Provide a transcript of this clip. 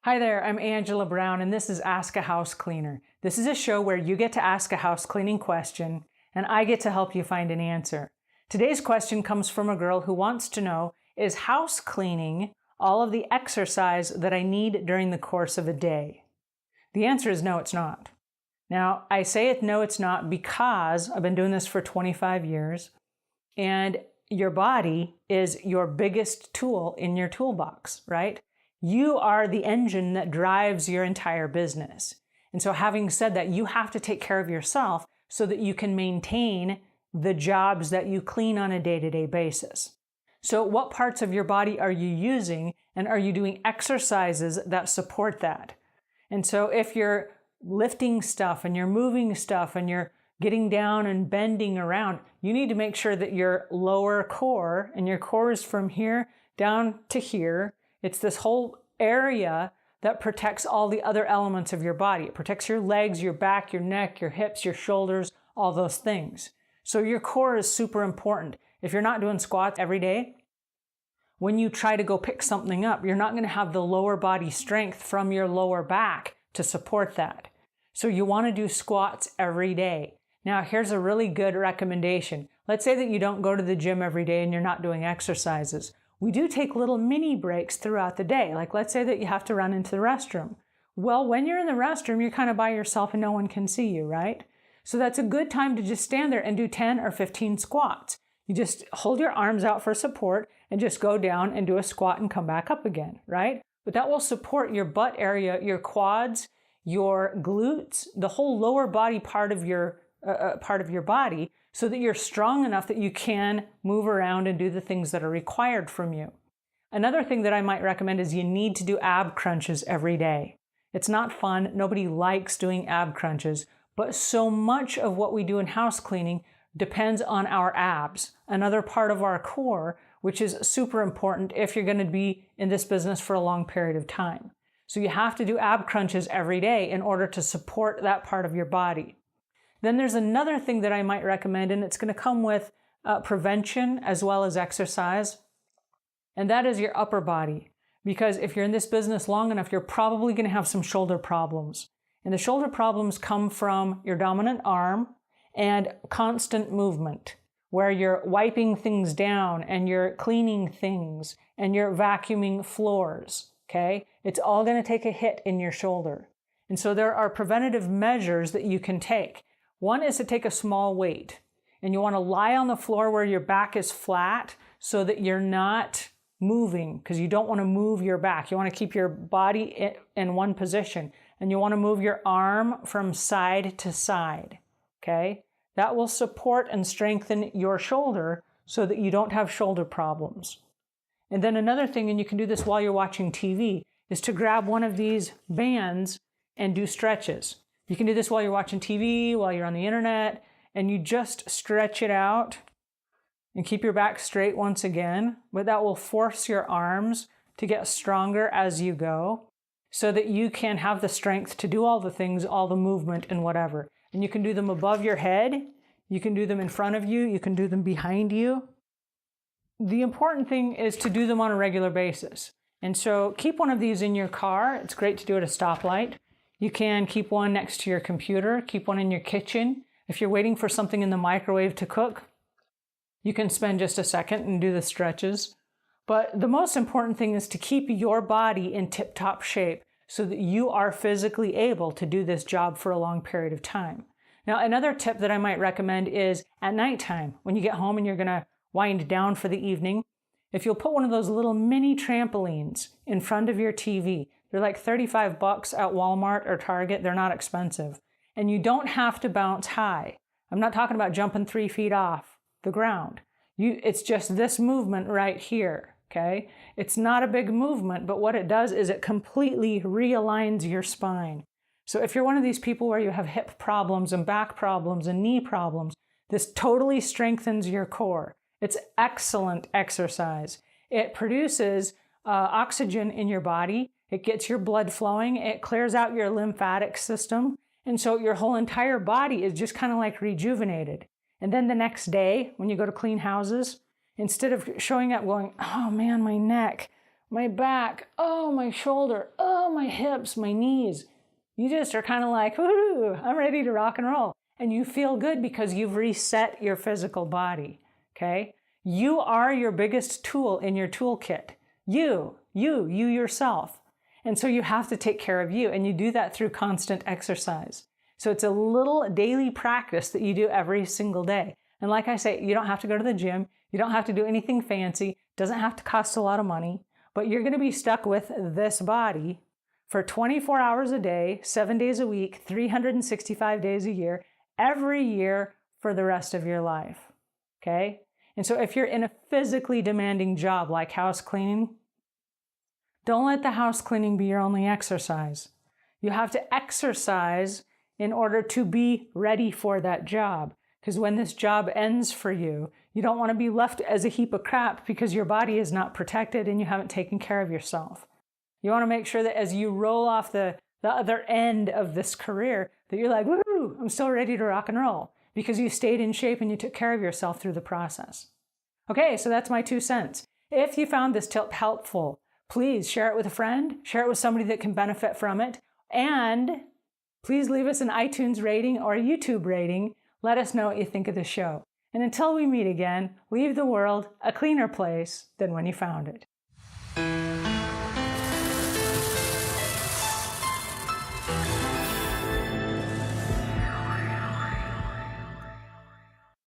Hi there, I'm Angela Brown, and this is Ask a House Cleaner. This is a show where you get to ask a house cleaning question, and I get to help you find an answer. Today's question comes from a girl who wants to know, is house cleaning all of the exercise that I need during the course of a day? The answer is no, it's not. Now, I say no, it's not because I've been doing this for 25 years, and your body is your biggest tool in your toolbox, right? You are the engine that drives your entire business. And so having said that, you have to take care of yourself so that you can maintain the jobs that you clean on a day-to-day basis. So what parts of your body are you using, and are you doing exercises that support that? And so if you're lifting stuff and you're moving stuff and you're getting down and bending around, you need to make sure that your lower core, and your core is from here down to here, it's this whole area that protects all the other elements of your body. It protects your legs, your back, your neck, your hips, your shoulders, all those things. So your core is super important. If you're not doing squats every day, when you try to go pick something up, you're not going to have the lower body strength from your lower back to support that. So you want to do squats every day. Now, here's a really good recommendation. Let's say that you don't go to the gym every day and you're not doing exercises. We do take little mini breaks throughout the day. Like let's say that you have to run into the restroom. Well, when you're in the restroom, you're kind of by yourself and no one can see you, right? So that's a good time to just stand there and do 10 or 15 squats. You just hold your arms out for support and just go down and do a squat and come back up again, right? But that will support your butt area, your quads, your glutes, the whole lower body part of your body, so that you're strong enough that you can move around and do the things that are required from you. Another thing that I might recommend is you need to do ab crunches every day. It's not fun. Nobody likes doing ab crunches, but so much of what we do in house cleaning depends on our abs, another part of our core, which is super important if you're going to be in this business for a long period of time. So you have to do ab crunches every day in order to support that part of your body. Then there's another thing that I might recommend, and it's going to come with prevention as well as exercise, and that is your upper body. Because if you're in this business long enough, you're probably going to have some shoulder problems. And the shoulder problems come from your dominant arm and constant movement, where you're wiping things down and you're cleaning things and you're vacuuming floors, okay? It's all going to take a hit in your shoulder. And so there are preventative measures that you can take. One is to take a small weight, and you want to lie on the floor where your back is flat so that you're not moving, because you don't want to move your back. You want to keep your body in one position, and you want to move your arm from side to side, okay? That will support and strengthen your shoulder so that you don't have shoulder problems. And then another thing, and you can do this while you're watching TV, is to grab one of these bands and do stretches. You can do this while you're watching TV, while you're on the internet, and you just stretch it out and keep your back straight once again. But that will force your arms to get stronger as you go so that you can have the strength to do all the things, all the movement and whatever. And you can do them above your head. You can do them in front of you. You can do them behind you. The important thing is to do them on a regular basis. And so keep one of these in your car. It's great to do at a stoplight. You can keep one next to your computer, keep one in your kitchen. If you're waiting for something in the microwave to cook, you can spend just a second and do the stretches. But the most important thing is to keep your body in tip-top shape so that you are physically able to do this job for a long period of time. Now, another tip that I might recommend is at nighttime, when you get home and you're going to wind down for the evening, if you'll put one of those little mini trampolines in front of your TV. They're like $35 at Walmart or Target. They're not expensive. And you don't have to bounce high. I'm not talking about jumping 3 feet off the ground. It's just this movement right here, okay? It's not a big movement, but what it does is it completely realigns your spine. So if you're one of these people where you have hip problems and back problems and knee problems, this totally strengthens your core. It's excellent exercise. It produces oxygen in your body. It gets your blood flowing. It clears out your lymphatic system. And so your whole entire body is just kind of like rejuvenated. And then the next day, when you go to clean houses, instead of showing up going, oh man, my neck, my back, oh, my shoulder, oh, my hips, my knees. You just are kind of like, whoo, I'm ready to rock and roll. And you feel good because you've reset your physical body, okay? You are your biggest tool in your toolkit. You yourself. And so you have to take care of you, and you do that through constant exercise. So it's a little daily practice that you do every single day. And like I say, you don't have to go to the gym. You don't have to do anything fancy. It doesn't have to cost a lot of money. But you're going to be stuck with this body for 24 hours a day, 7 days a week, 365 days a year, every year for the rest of your life. Okay? And so if you're in a physically demanding job like house cleaning, don't let the house cleaning be your only exercise. You have to exercise in order to be ready for that job. Because when this job ends for you, you don't want to be left as a heap of crap because your body is not protected and you haven't taken care of yourself. You want to make sure that as you roll off the other end of this career, that you're like, woo, I'm still ready to rock and roll because you stayed in shape and you took care of yourself through the process. Okay, so that's my 2 cents. If you found this tip helpful, please share it with a friend, share it with somebody that can benefit from it, and please leave us an iTunes rating or a YouTube rating. Let us know what you think of the show. And until we meet again, leave the world a cleaner place than when you found it.